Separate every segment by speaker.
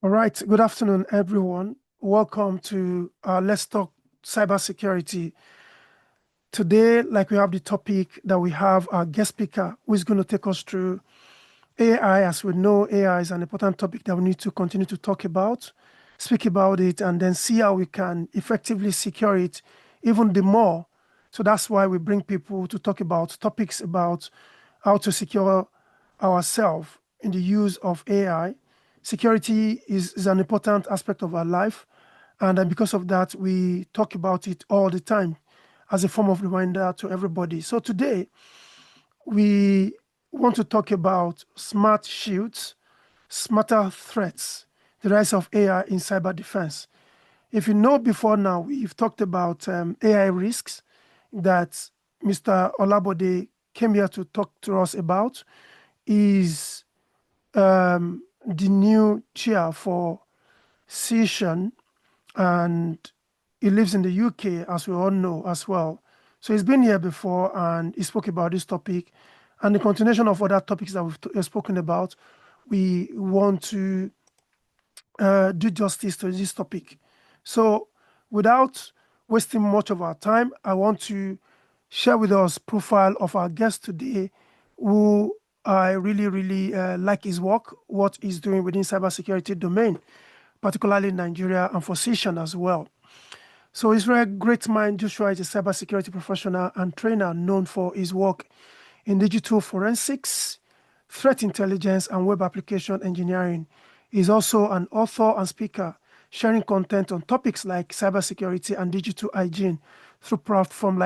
Speaker 1: All right, good afternoon, everyone. Welcome to Let's Talk Cybersecurity. Today, like we have the topic that we have our guest speaker who is going to take us through AI. As we know, AI is an important topic that we need to continue to talk about, speak about it, and then see how we can effectively secure it even the more. So that's why we bring people to talk about topics about how to secure ourselves in the use of AI. Security is an important aspect of our life. And then because of that, we talk about it all the time as a form of reminder to everybody. So today, we want to talk about smart shields, smarter threats, the rise of AI in cyber defense. If you know before now, we've talked about AI risks that Mr. Olabode came here to talk to us about. Is the new chair for Session, and he lives in the UK, as we all know as well. So he's been here before and he spoke about this topic. And the continuation of other topics that we've spoken about, we want to do justice to this topic. So without wasting much of our time, I want to share with us profile of our guest today, who I really like his work, what he's doing within cybersecurity domain, particularly in Nigeria and for Session as well. So Israel Great Mind Joshua is a cybersecurity professional and trainer known for his work in digital forensics, threat intelligence, and web application engineering. He's also an author and speaker, sharing content on topics like cybersecurity and digital hygiene through platforms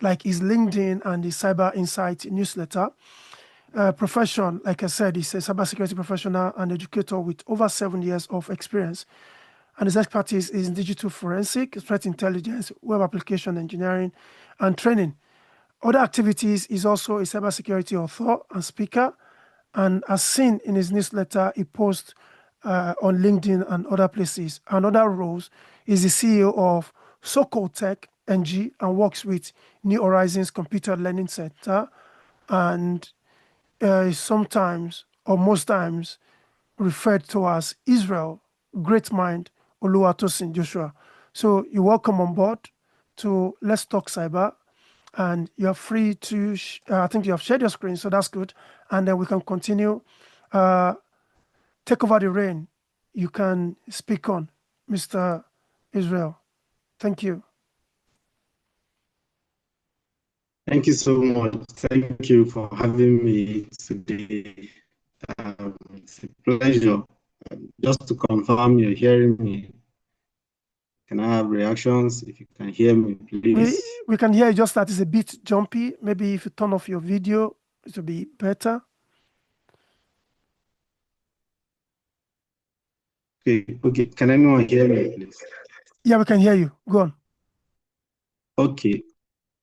Speaker 1: like his LinkedIn and the Cyber Insight newsletter. Profession, like I said, he's a cybersecurity professional and educator with over 7 years of experience. And his expertise is in digital forensic, threat intelligence, web application engineering, and training. Other activities is also a cybersecurity author and speaker. And as seen in his newsletter, he posts on LinkedIn and other places. And other roles is the CEO of Sokol Tech NG and works with New Horizons Computer Learning Center, and sometimes or most times referred to as Israel Great Mind Oluwatosin Joshua. So you're welcome on board to Let's Talk Cyber, and you're free to, I think you have shared your screen, so that's good. And then we can continue. Take over the reign. You can speak on, Mr. Israel. Thank you.
Speaker 2: Thank you so much. Thank you for having me today. It's a pleasure. Just to confirm, you're hearing me. Can I have reactions? If you can hear me, please.
Speaker 1: We can hear you, just that it's a bit jumpy. Maybe if you turn off your video, it will be better.
Speaker 2: Okay. Can anyone hear me, please?
Speaker 1: Yeah, we can hear you. Go on.
Speaker 2: Okay.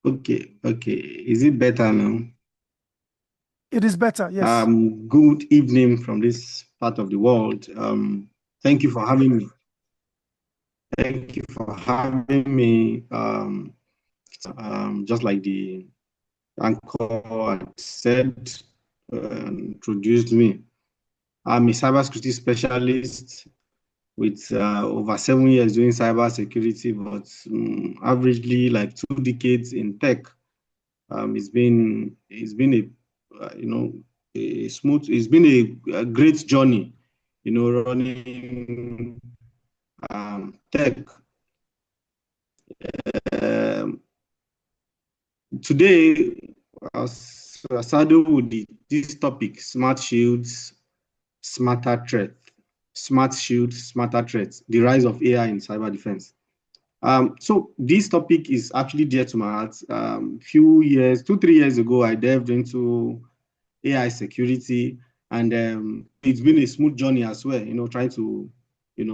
Speaker 2: Is it better now?
Speaker 1: It is better, yes.
Speaker 2: Good evening from this part of the world. Thank you for having me. Just like the anchor had said, introduced me. I'm a cybersecurity specialist with over 7 years doing cybersecurity, but averagely like 2 decades in tech. It's been a great journey, running tech. Today, I'll start with this topic: smart shields, smarter threats. Smart shields, smarter threats. The rise of AI in cyber defense. So this topic is actually dear to my heart. 2-3 years ago, I delved into AI security, and it's been a smooth journey as well. Trying to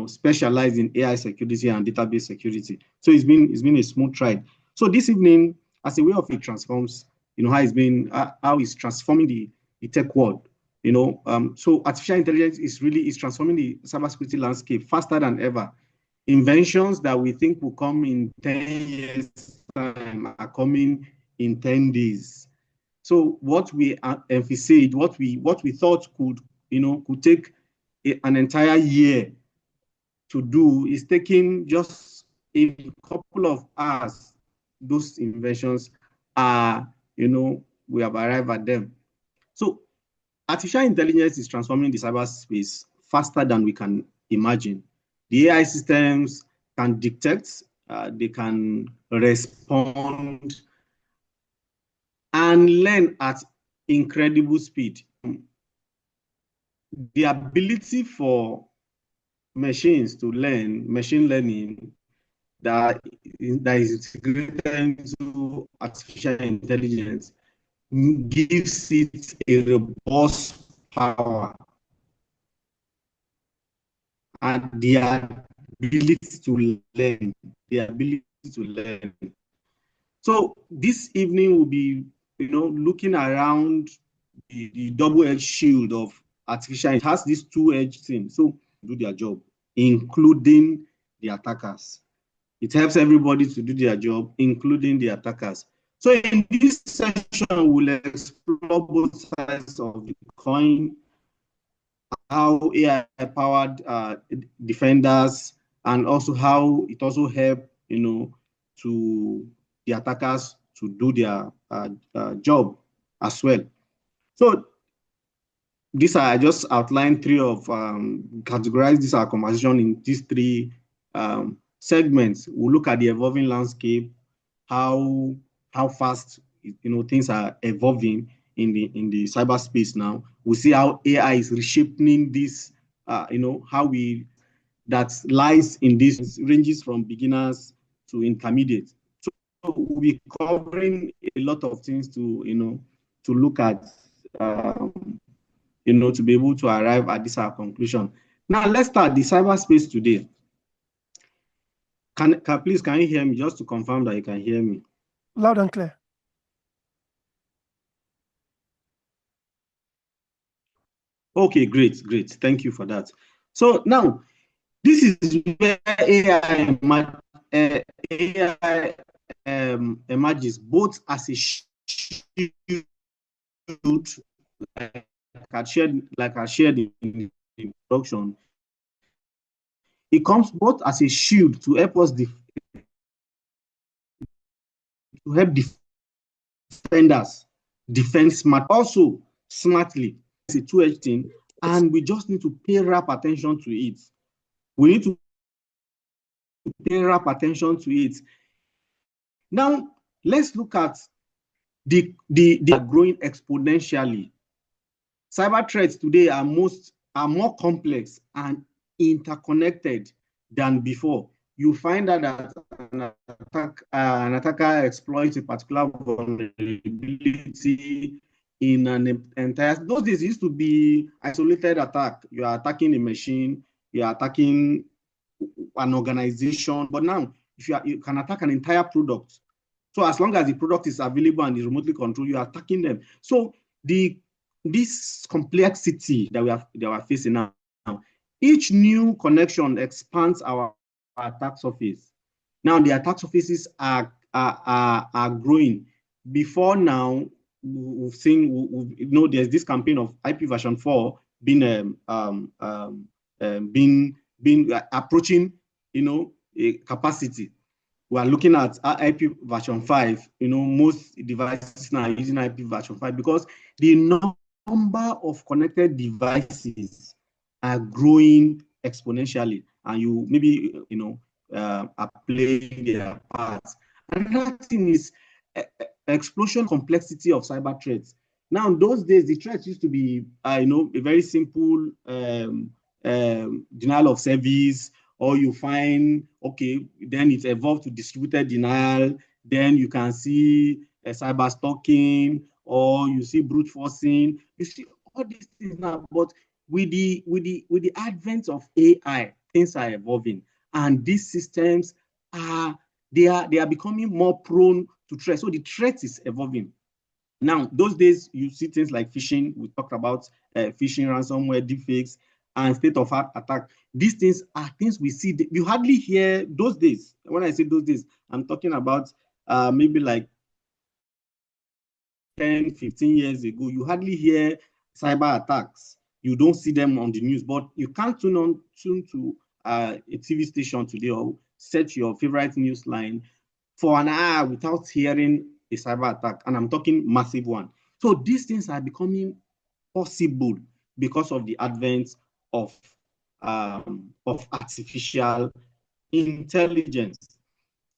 Speaker 2: specialize in AI security and database security. So it's been a smooth ride. So this evening, as a way of it transforms, how it's transforming the tech world. So artificial intelligence is transforming the cybersecurity landscape faster than ever. Inventions that we think will come in 10 years' time are coming in 10 days. So what we emphasized, what we thought could take an entire year to do. It's taking just a couple of hours. Those inventions are, we have arrived at them. So artificial intelligence is transforming the cyberspace faster than we can imagine. The AI systems can detect, they can respond, and learn at incredible speed. The ability for machines to learn, machine learning, that is integrated into artificial intelligence gives it a robust power and the ability to learn, So this evening we'll be, looking around the double-edged shield of artificial. It has this two-edged thing, so do their job, including the attackers. It helps everybody to do their job, including the attackers. So in this session, we'll explore both sides of the coin, how AI-powered defenders, and also how it also helps, to the attackers to do their job as well. So these are, I just outlined three of, categorized this our conversation in these three segments. We'll look at the evolving landscape, how fast things are evolving in the cyberspace now. We'll see how AI is reshaping this, that lies in this ranges from beginners to intermediate. So we'll be covering a lot of things to look at, to be able to arrive at this our conclusion. Now let's start the cyberspace today. Can you hear me, just to confirm that you can hear me?
Speaker 1: Loud and clear.
Speaker 2: Okay, great. Thank you for that. So now, this is where AI emerges both as a shield, like I shared in the introduction. It comes both as a shield to help us defenders defend also smartly. It's a two-edged thing, and we just need to pay rapt attention to it. We need to pay rapt attention to it. Now, let's look at the growing exponentially. Cyber threats today are more complex and interconnected than before. You find out that an attacker exploits a particular vulnerability in an entire. Those days used to be isolated attack. You are attacking a machine, you are attacking an organization, but now if you can attack an entire product. So as long as the product is available and is remotely controlled, you are attacking them. So this complexity that we are facing now, each new connection expands our attack surface. Now the attack surfaces are growing. Before now, we've seen, there's this campaign of IP version 4 being approaching, a capacity. We are looking at IP version 5. Most devices now are using IP version 5 because the number of connected devices are growing exponentially, and you maybe are playing their parts. Another thing is explosion complexity of cyber threats. Now, in those days, the threats used to be, a very simple denial of service, or you find, okay, then it evolved to distributed denial. Then you can see cyber stalking, or you see brute forcing. You see all these things now, but with the advent of AI, things are evolving, and these systems are becoming more prone to threat. So the threat is evolving. Now, those days you see things like phishing. We talked about phishing, ransomware, deepfakes, and state of attack. These things are things we see. You hardly hear those days. When I say those days, I'm talking about maybe like 10, 15 years ago. You hardly hear cyber attacks. you don't see them on the news, but you can't tune to a TV station today or set your favorite news line for an hour without hearing a cyber attack. And I'm talking massive one. So these things are becoming possible because of the advent of artificial intelligence.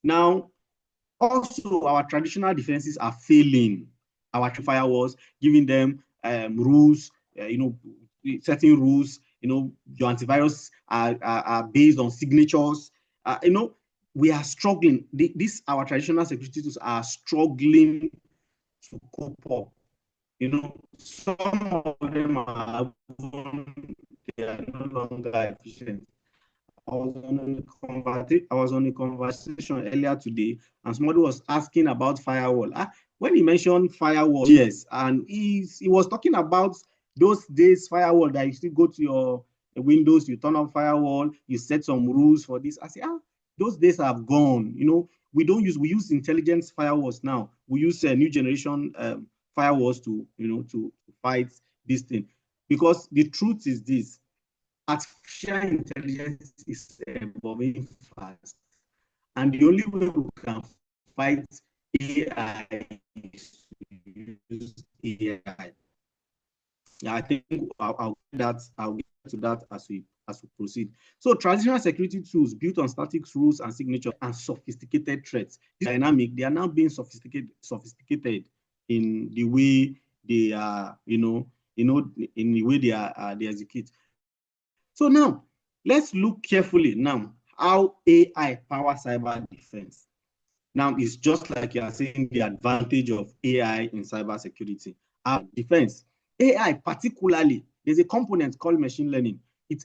Speaker 2: Now, also, our traditional defenses are failing. Our firewalls, giving them rules, setting rules. Your antivirus are based on signatures. We are struggling. Our traditional security tools are struggling to cope up. Some of them are they are no longer efficient. I was on a conversation earlier today, and somebody was asking about firewall. When he mentioned firewall, yes, and he was talking about those days firewall that you still go to your Windows, you turn on firewall, you set some rules for this. I say, those days have gone. We use intelligence firewalls now. We use new generation firewalls to fight this thing, because the truth is this: artificial intelligence is evolving fast, and the only way we can fight AI is to use AI. I think I'll get to that as we proceed. So traditional security tools built on static rules and signatures and sophisticated threats, dynamic, they are now being sophisticated in the way they are, in the way they execute. So now, let's look carefully now how AI powers cyber defense. Now, it's just like you are saying the advantage of AI in cybersecurity. Our defense, AI particularly, there's a component called machine learning. It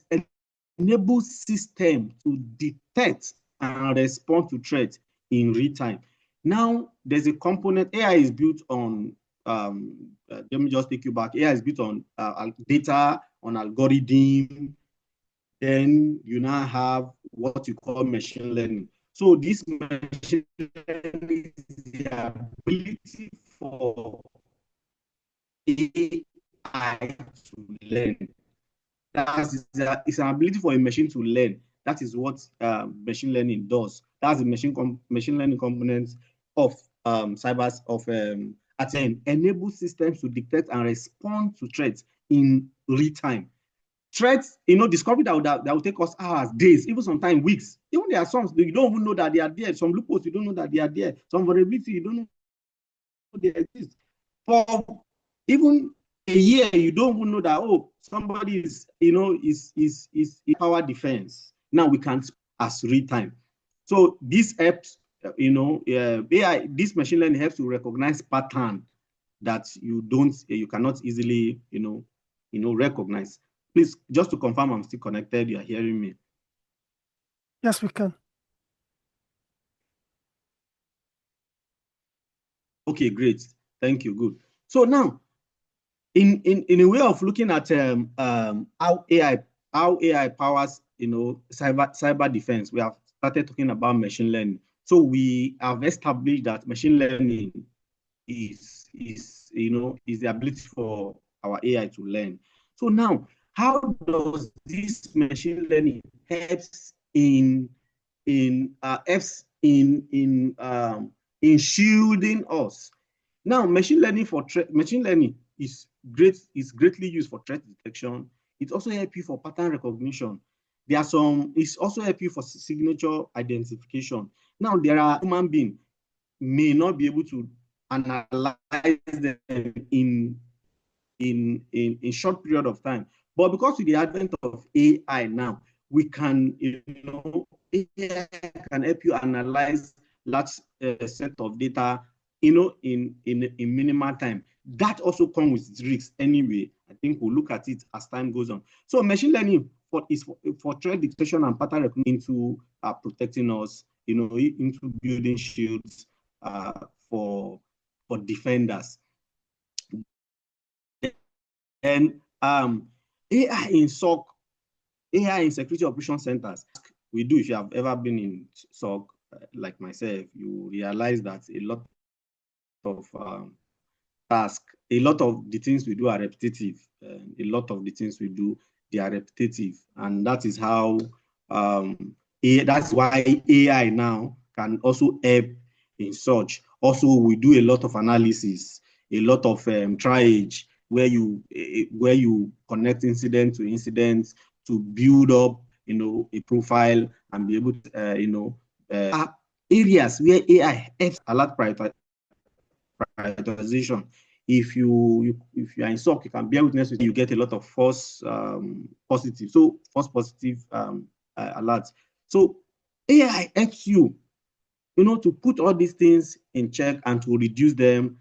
Speaker 2: enables system to detect and respond to threats in real time. Now, there's a component, AI is built on, let me just take you back. AI is built on data, on algorithm. Then you now have what you call machine learning. So this machine learning is the ability for AI to learn. It's an ability for a machine to learn. That is what machine learning does. That's the machine learning components of enable systems to detect and respond to threats in real time. Threats, discovery that will take us hours, days, even sometimes weeks. Even there are some you don't even know that they are there. Some loopholes you don't know that they are there. Some vulnerability you don't know they exist. For even a year, you don't even know that somebody is power defense. Now we can as real time. So this helps. AI, this machine learning helps to recognize pattern that you cannot easily recognize. Please, just to confirm I'm still connected, you are hearing me?
Speaker 1: Yes, we can.
Speaker 2: Okay, great. Thank you. Good. So now, in a way of looking at how AI powers cyber defense, we have started talking about machine learning. So we have established that machine learning is the ability for our AI to learn. So now, how does this machine learning helps in shielding us? Now, machine learning is greatly used for threat detection. It also helps you for pattern recognition. It's also help you for signature identification. Now, there are human beings may not be able to analyze them in short period of time. But because with the advent of AI now, we can, AI can help you analyze large set of data, in minimal time. That also comes with risks anyway. I think we'll look at it as time goes on. So machine learning is for threat detection and pattern recognition, into protecting us, into building shields for defenders. And AI in SOC, AI in security operation centers, we do. If you have ever been in SOC, like myself, you realize that a lot of task. A lot of the things we do are repetitive. A lot of the things we do, they are repetitive. And that is how, that's why AI now can also help in such. Also, we do a lot of analysis, a lot of triage, where you connect incident to incident to build up, a profile and be able to, areas where AI helps alert prioritization. If you are in SOC, you can bear witness with, you get a lot of false positive. So false positive alerts. So AI helps you, to put all these things in check and to reduce them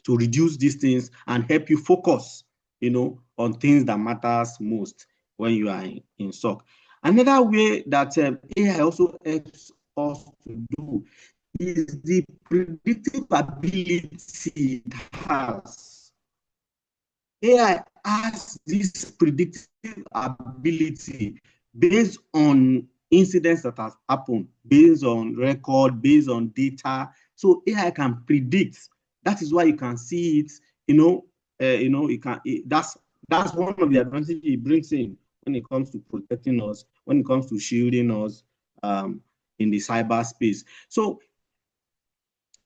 Speaker 2: to reduce these things and help you focus, on things that matters most when you are in SOC. Another way that AI also helps us to do is the predictive ability it has. AI has this predictive ability based on incidents that have happened, based on record, based on data. So AI can predict. That is why you can see it. That's one of the advantages it brings in when it comes to protecting us, when it comes to shielding us in the cyberspace. So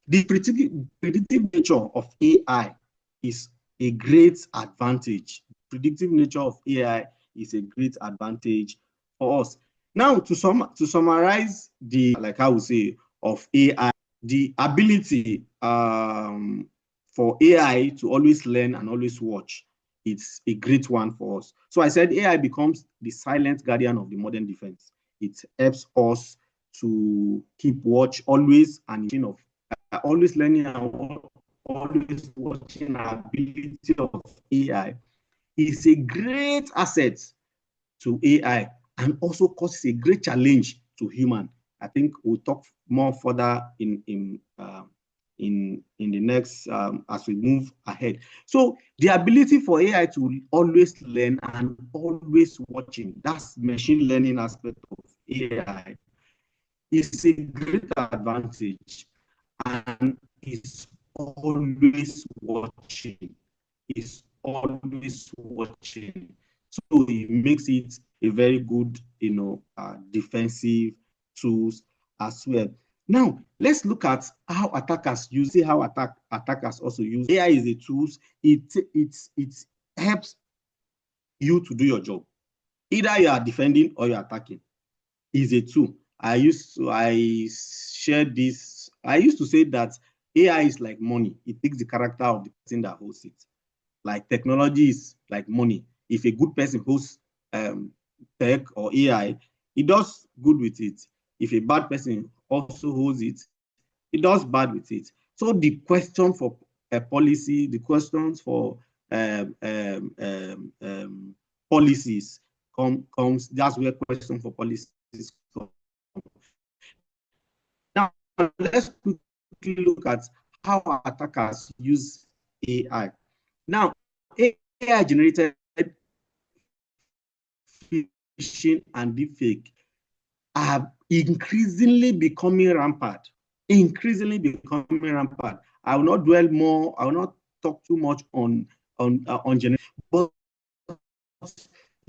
Speaker 2: the predictive nature of AI is a great advantage. Predictive nature of AI is a great advantage for us. Now, to summarize the, like I would say, of AI, the ability for AI to always learn and always watch, it's a great one for us. So I said AI becomes the silent guardian of the modern defense. It helps us to keep watch always and of always learning and always watching our ability of AI is a great asset to AI and also causes a great challenge to human. I think we'll talk more further in the next as we move ahead. So the ability for AI to always learn and always watching, that's machine learning aspect of AI, is a great advantage and is always watching. Is always watching. So it makes it a very good, defensive tools as well. Now, let's look at how attackers use, see how attackers also use AI is a tool. It helps you to do your job. Either you are defending or you are attacking. Is a tool. I used to say that AI is like money. It takes the character of the person that holds it. Like technology is like money. If a good person hosts tech or AI, he does good with it. If a bad person also holds it, he does bad with it. So the question for policy, the questions for policies comes. That's where question for policies come. Now let's quickly look at how attackers use AI. Now, AI generated phishing and deepfake are increasingly becoming rampant. Increasingly becoming rampant. I will not dwell more. I will not talk too much on generation, but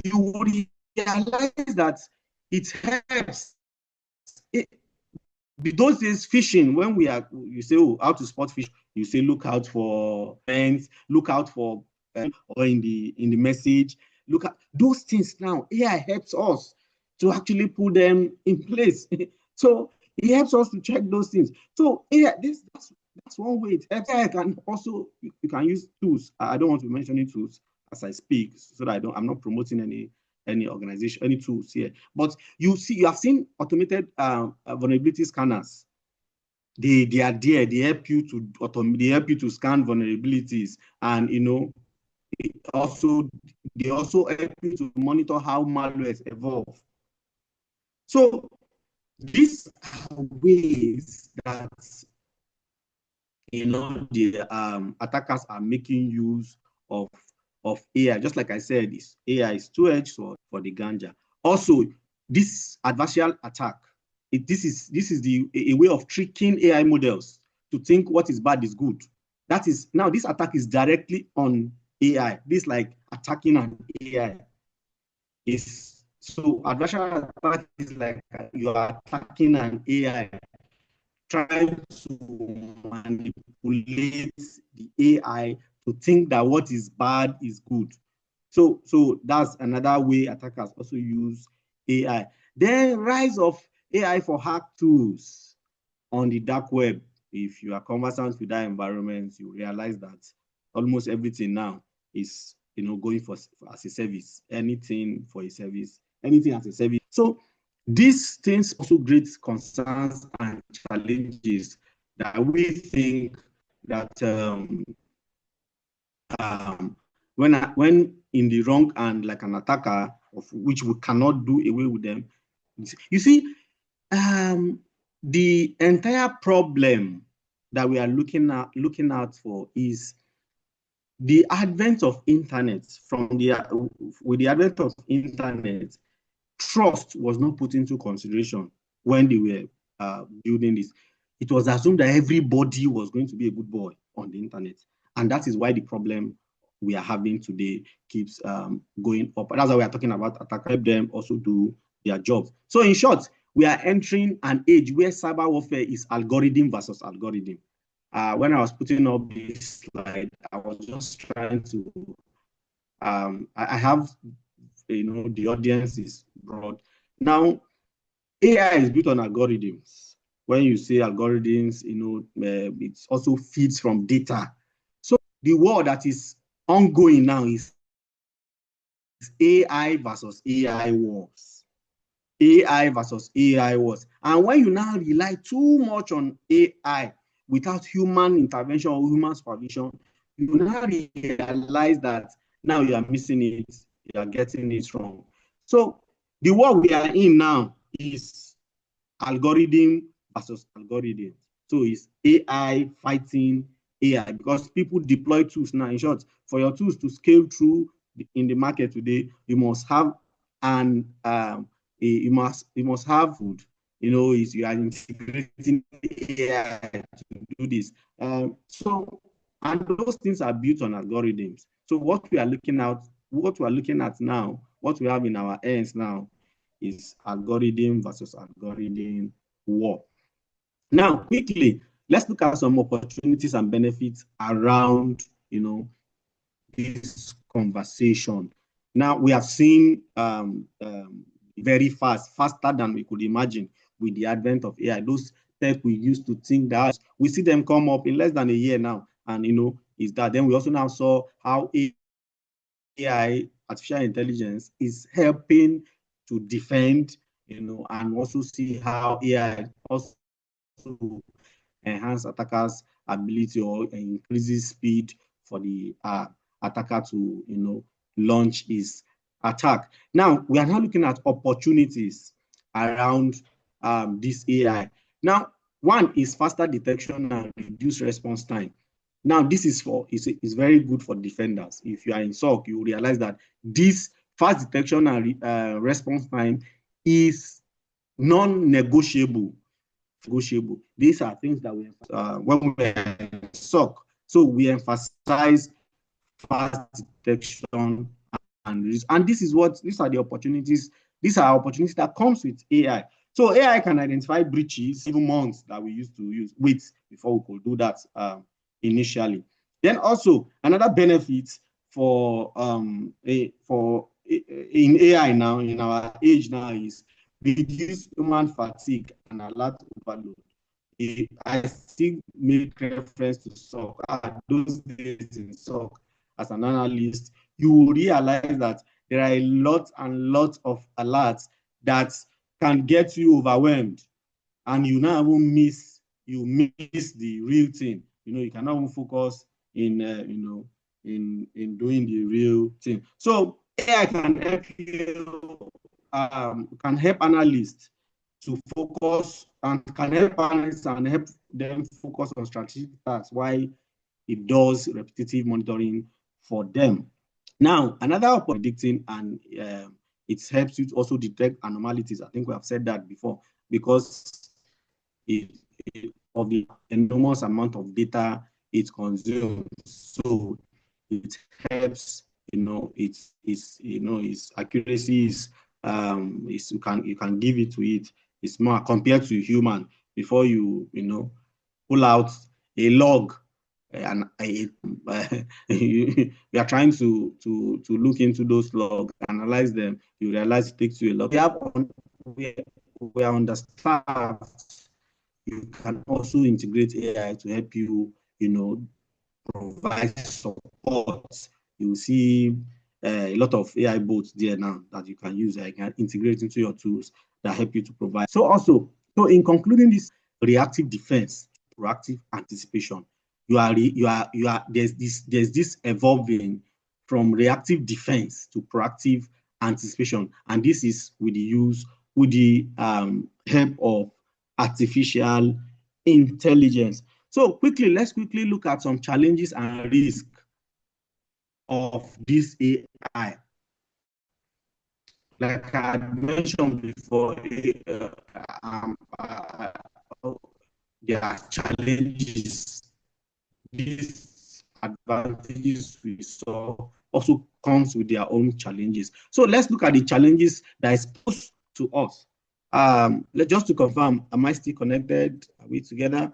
Speaker 2: you will realize that it helps. Those days fishing, when you say, oh, how to spot fish, you say look out for fence, look out for or in the message, look at those things. Now AI helps us to actually put them in place. So it helps us to check those things. So AI, that's one way it helps. AI can also, you can use tools. I don't want to mention any tools as I speak, so that I'm not promoting any organization, any tools here. But you have seen automated vulnerability scanners. They are there. They help you to scan vulnerabilities, and they also help you to monitor how malwares evolve. So these are ways that the attackers are making use of AI. Just like I said, AI is two-edged sword for the ganja. Also, this adversarial attack, this is a way of tricking AI models to think what is bad is good. That is, now this attack is directly on AI. This like attacking an AI. So adversarial attack is like you are attacking an AI, trying to manipulate the AI to think that what is bad is good. So that's another way attackers also use AI. Then rise of AI for hack tools on the dark web. If you are conversant with that environment, you realize that almost everything now is going for as a service, anything for a service, anything as a service. So these things also create concerns and challenges that we think that when in the wrong hand, like an attacker, of which we cannot do away with them. You see, the entire problem that we are looking out for is the advent of internet. With the advent of internet, trust was not put into consideration when they were building this. It was assumed that everybody was going to be a good boy on the internet, and that is why the problem we are having today keeps going up. That's why we are talking about attackers. Help them also do their jobs. So in short, we are entering an age where cyber warfare is algorithm versus algorithm. When I was putting up this slide, I was just trying to, I have, the audience is broad. Now, AI is built on algorithms. When you say algorithms, it also feeds from data. So the war that is ongoing now is AI versus AI wars. AI versus AI wars. And when you now rely too much on AI without human intervention or human supervision, you now realize that now you are missing it, you are getting it wrong. So the war we are in now is algorithm versus algorithm. So it's AI fighting AI, because people deploy tools now. In short, for your tools to scale through in the market today, you must have you must have food. You are integrating AI to do this. And those things are built on algorithms. So what we are looking at now, what we have in our hands now, is algorithm versus algorithm war. Now, quickly, let's look at some opportunities and benefits around, this conversation. Now, we have seen very faster than we could imagine with the advent of AI. Those tech we used to think that we see them come up in less than a year now, and is that. Then we also now saw how AI, artificial intelligence, is helping to defend, and also see how AI also enhance attackers' ability or increases speed for the attacker to, launch his attack. Now, we are now looking at opportunities around this AI. Now, one is faster detection and reduced response time. Now, this is very good for defenders. If you are in SOC, you realize that this fast detection and response time is non-negotiable. These are things that we when we are in SOC. So we emphasize fast detection and these are the opportunities. These are opportunities that comes with AI. So AI can identify breaches even months that we used to wait before we could do that initially. Then also another benefit for in AI now, in our age now, is reduce human fatigue and alert overload. I still make reference to SOC. Those days in SOC, as an analyst, you will realize that there are a lot and lots of alerts that can get you overwhelmed, and you now miss the real thing. You cannot even focus in in doing the real thing. So AI can help you, can help analysts to focus, and can help analysts and help them focus on strategic tasks while it does repetitive monitoring for them. Now, another predicting, and it helps you to also detect anomalies. I think we have said that before, because of the enormous amount of data it consumes. So it helps, its accuracy is you can give it to it. It's more compared to human. Before you pull out a log and you are trying to look into those logs, analyze them, you realize it takes you a lot. We are understaffed. You can also integrate AI to help you, provide support. You see a lot of AI bots there now that you can use. I can integrate into your tools that help you to provide. So in concluding this reactive defense, proactive anticipation, there's this evolving from reactive defense to proactive anticipation, and this is with the help of artificial intelligence. So let's quickly look at some challenges and risks of this AI. Like I mentioned before, there are challenges. These advantages we saw also comes with their own challenges. So let's look at the challenges that is posed to us. Just to confirm, am I still connected? Are we together?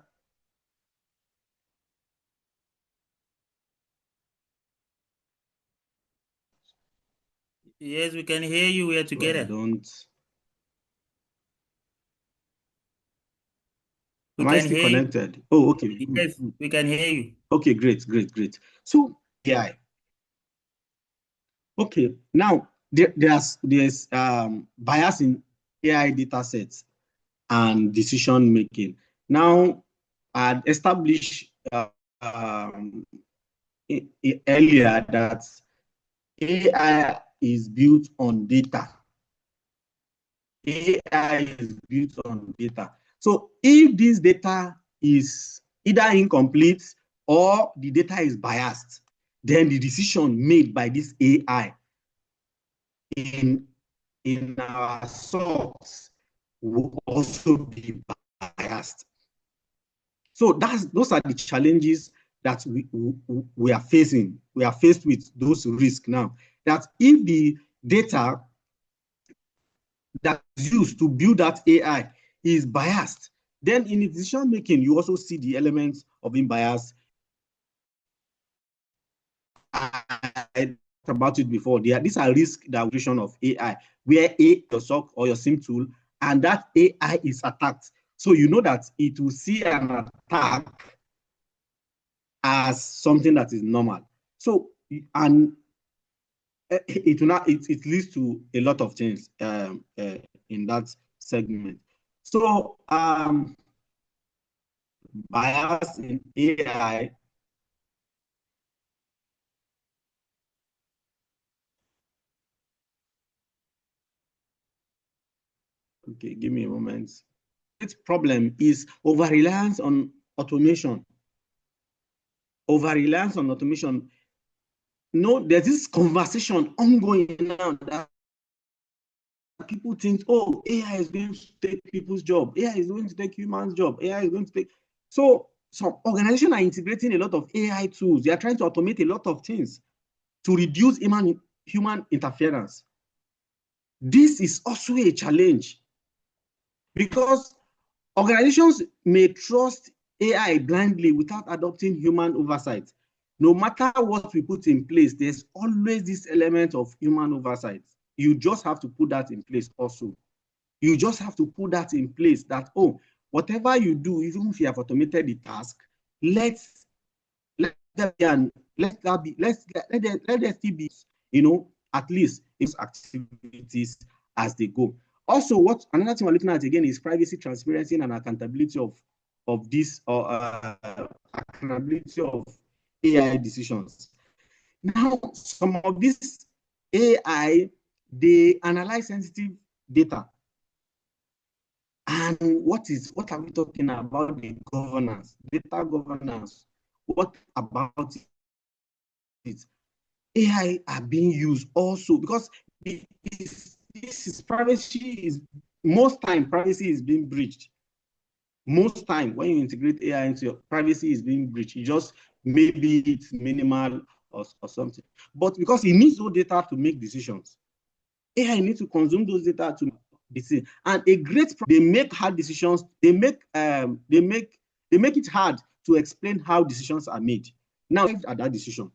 Speaker 3: Yes, we can hear you. We are together.
Speaker 2: Am I still connected? Oh, okay.
Speaker 3: Yes, we can hear you.
Speaker 2: Okay, great. So AI. Okay, now there's bias in AI data sets and decision making. Now, I established earlier that AI is built on data. AI is built on data. So if this data is either incomplete or the data is biased, then the decision made by this AI in our source will also be biased. So those are the challenges that we are facing. We are faced with those risks now. That if the data that is used to build that AI is biased, then in its decision making, you also see the elements of being biased. I talked about it before. These are risks that of AI, where your SOC or your SIM tool, and that AI is attacked. So you know that it will see an attack as something that is normal. So, and it leads to a lot of things in that segment. So bias in AI. Okay, give me a moment. Its problem is over-reliance on automation. Over-reliance on automation. No, there's this conversation ongoing now that people think, oh, AI is going to take people's job. AI is going to take humans' job. AI is going to take. So some organizations are integrating a lot of AI tools. They are trying to automate a lot of things to reduce human interference. This is also a challenge because organizations may trust AI blindly without adopting human oversight. No matter what we put in place, there's always this element of human oversight. You just have to put that in place also. You just have to put that in place that, oh, whatever you do, even if you have automated the task, let there still be, at least its activities as they go. Also, another thing we're looking at again is privacy, transparency, and accountability of this accountability of AI decisions. Now, some of this AI, they analyze sensitive data. And what are we talking about? The governance, data governance. What about it? AI are being used also because most time privacy is being breached. Most time when you integrate AI into your privacy is being breached. maybe it's minimal or something. But because it needs those data to make decisions, AI needs to consume those data to decision. And a great they make hard decisions. They make it hard to explain how decisions are made. Now, at that decision,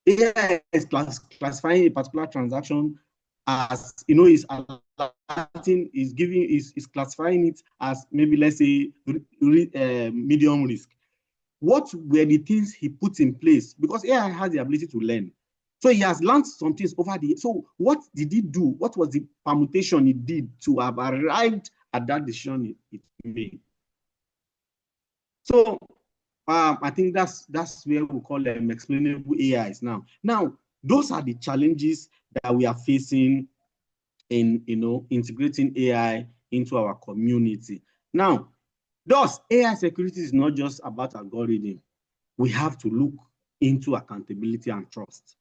Speaker 2: AI is classifying a particular transaction as, is alerting, is classifying it as maybe, let's say, medium risk. What were the things he put in place? Because AI has the ability to learn. So he has learned some things over the. So what did he do? What was the permutation he did to have arrived at that decision it made? So I think that's where we call them explainable AIs now. Now, those are the challenges that we are facing in integrating AI into our community. Now, thus AI security is not just about algorithm. We have to look into accountability and trust.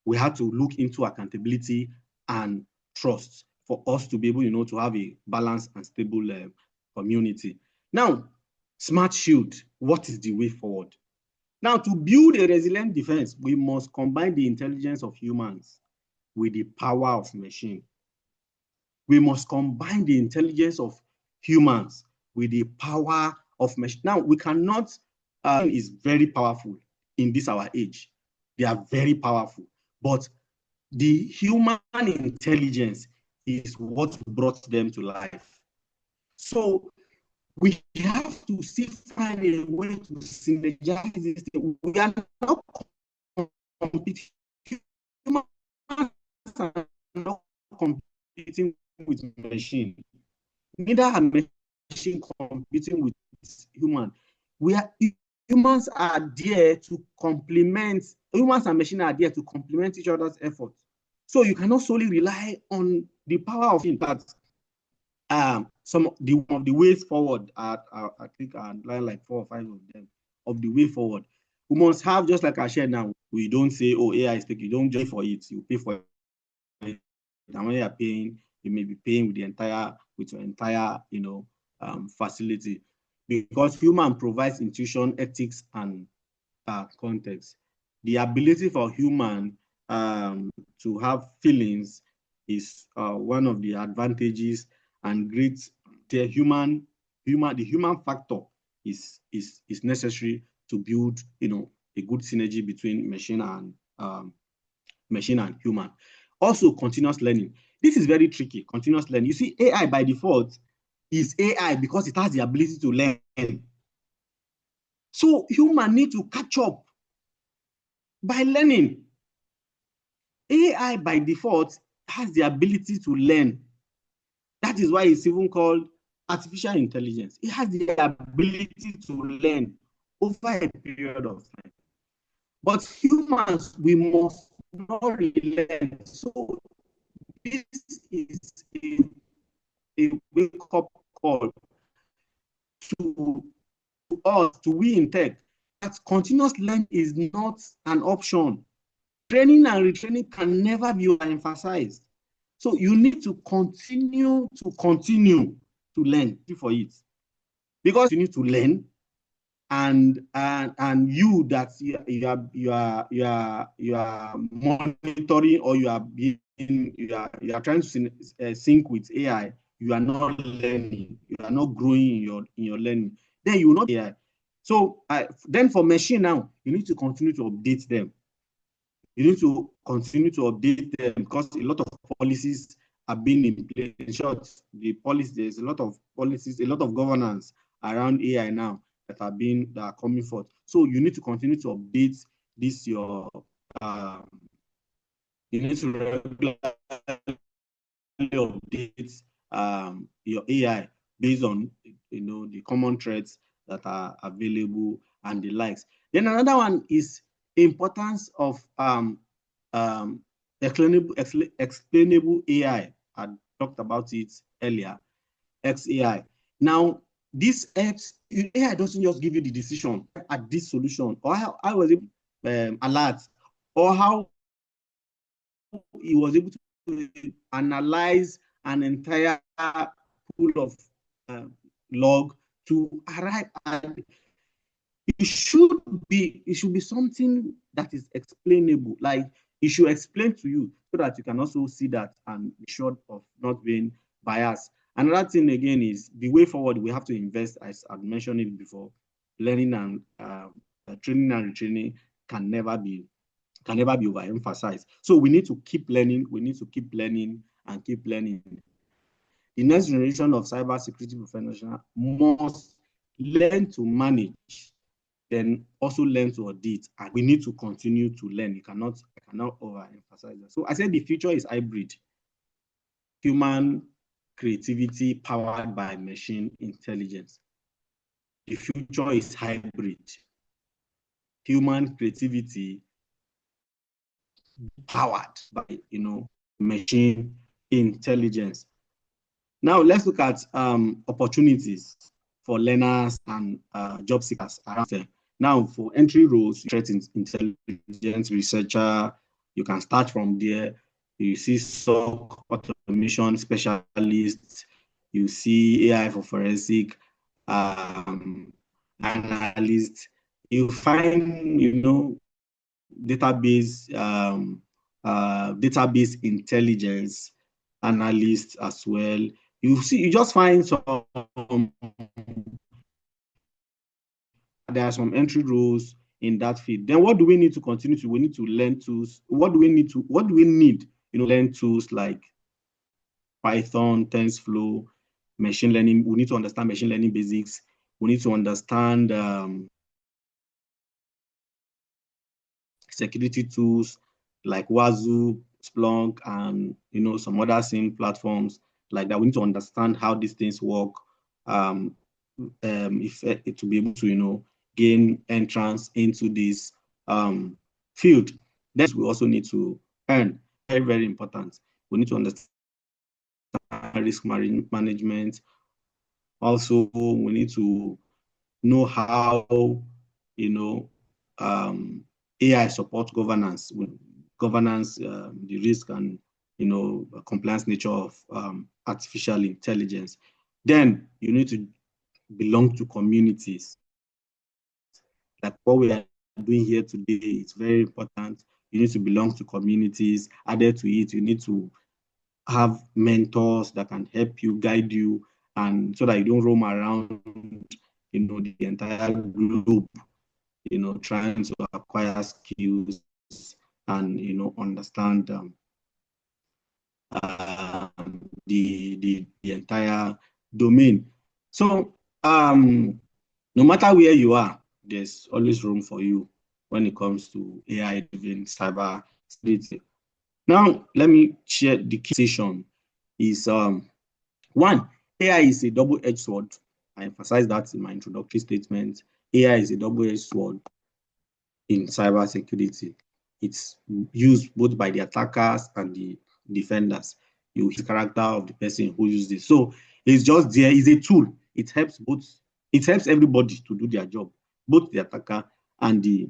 Speaker 2: We have to look into accountability and trust for us to be able, to have a balanced and stable community. Now, Smart Shield, what is the way forward? Now, to build a resilient defense, we must combine the intelligence of humans with the power of machine. We must combine the intelligence of humans with the power of machine. Now, we cannot, is very powerful in this our age. They are very powerful. But the human intelligence is what brought them to life. So we have to still find a way to synergize this thing. We are not competing. Humans are not competing with machine. Neither are machine competing with human. Humans are there to complement. Humans and machine are there to complement each other's efforts. So you cannot solely rely on the power of impact. Some of the ways forward I think I outlined like 4 or 5 of them of the way forward. We must have, just like I shared now, we don't say, oh, AI is taking, you don't pay for it, you pay for it. And when you are paying, you may be paying with your entire facility, because human provides intuition, ethics, and context. The ability for human to have feelings is one of the advantages and great. The human factor is necessary to build a good synergy between machine and human. Also, continuous learning. This is very tricky. Continuous learning. You see, AI by default is AI because it has the ability to learn. So human need to catch up by learning. AI by default has the ability to learn. That is why it's even called artificial intelligence. It has the ability to learn over a period of time. But humans, we must not relearn. So this is a wake-up call to us, to we in tech, that continuous learning is not an option. Training and retraining can never be emphasized. So you need to continue to learn for it, because you need to learn, and you that you are monitoring, or you are trying to sync with AI. You are not learning. You are not growing in your learning. Then you will not be AI. So then for machine now, you need to continue to update them. You need to continue to update them, because a lot of policies are being in place. In short, there's a lot of policies, a lot of governance around AI now that are coming forth. So you need to continue to update this you need to regularly update your AI based on the common threats that are available and the likes. Then another one is importance of explainable AI. I talked about it earlier. XAI. Now, this AI doesn't just give you the decision at this solution, or how I was able to alert, or how he was able to analyze an entire pool of log to arrive at it should be something that is explainable. Like it should explain to you so that you can also see that and be sure of not being biased. Another thing again is the way forward. We have to invest, as I've mentioned it before. Learning and training and retraining can never be overemphasized. So we need to keep learning. We need to keep learning and keep learning. The next generation of cybersecurity professionals must learn to manage, then also learn to audit, and we need to continue to learn. I cannot overemphasize that. So I said the future is hybrid. Human creativity powered by machine intelligence. The future is hybrid. Human creativity powered by machine intelligence. Now let's look at opportunities for learners and job seekers around them. Now for entry roles, threat intelligence researcher, you can start from there. You see SOC automation specialists, you see AI for forensic analysts. You find database intelligence analysts as well. You just find there are some entry roles in that field. Then what do we need to continue to? We need to learn tools. What do we need? Learn tools like Python, TensorFlow, machine learning. We need to understand machine learning basics. We need to understand security tools like Wazoo, Splunk, and some other SIEM platforms like that. We need to understand how these things work. If to be able to gain entrance into this field. Then we also need to earn. Very, very important. We need to understand risk management. Also, we need to know how AI support governance, the risk and compliance nature of artificial intelligence. Then you need to belong to communities. Like what we are doing here today is very important. You need to belong to communities. Added to it, you need to have mentors that can help you, guide you, and so that you don't roam around, the entire globe, trying to acquire skills and understand the entire domain. So no matter where you are, there's always room for you when it comes to AI-driven cyber security. Now, let me share the key session. Is one, AI is a double-edged sword. I emphasize that in my introductory statement. AI is a double-edged sword in cybersecurity. It's used both by the attackers and the defenders. You hit the character of the person who uses it. So it's just there. It's a tool. It helps both. It helps everybody to do their job, both the attacker and the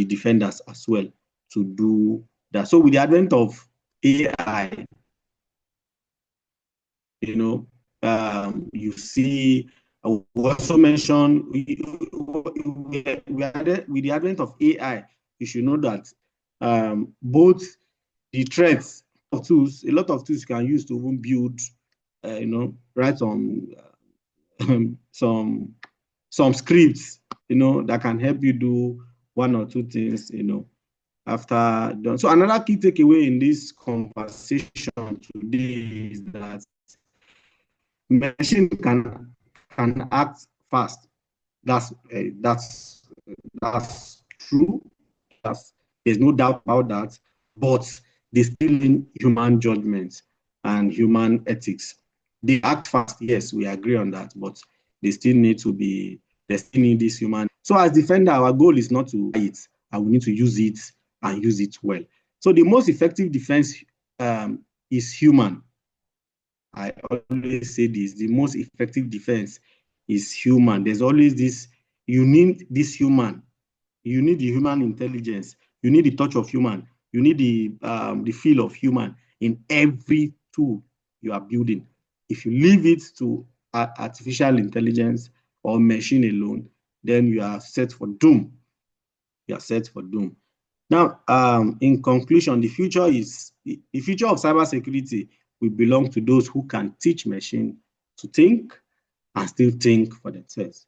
Speaker 2: defenders as well to do that. So with the advent of AI, you see, I also mentioned with the advent of AI, you should know that both the threats of tools, a lot of tools you can use to even build, write some scripts, that can help you do one or two things, after done. So another key takeaway in this conversation today is that machine can act fast. That's true. There's no doubt about that. But they still need human judgment and human ethics. They act fast, yes, we agree on that, but they still need this human. So as defender, our goal is not to buy it, and we need to use it and use it well. So the most effective defense is human. I always say this, the most effective defense is human. There's always this, you need this human. You need the human intelligence. You need the touch of human. You need the feel of human in every tool you are building. If you leave it to artificial intelligence or machine alone, then you are set for doom. You are set for doom. Now, in conclusion, the future of cybersecurity will belong to those who can teach machine to think and still think for themselves.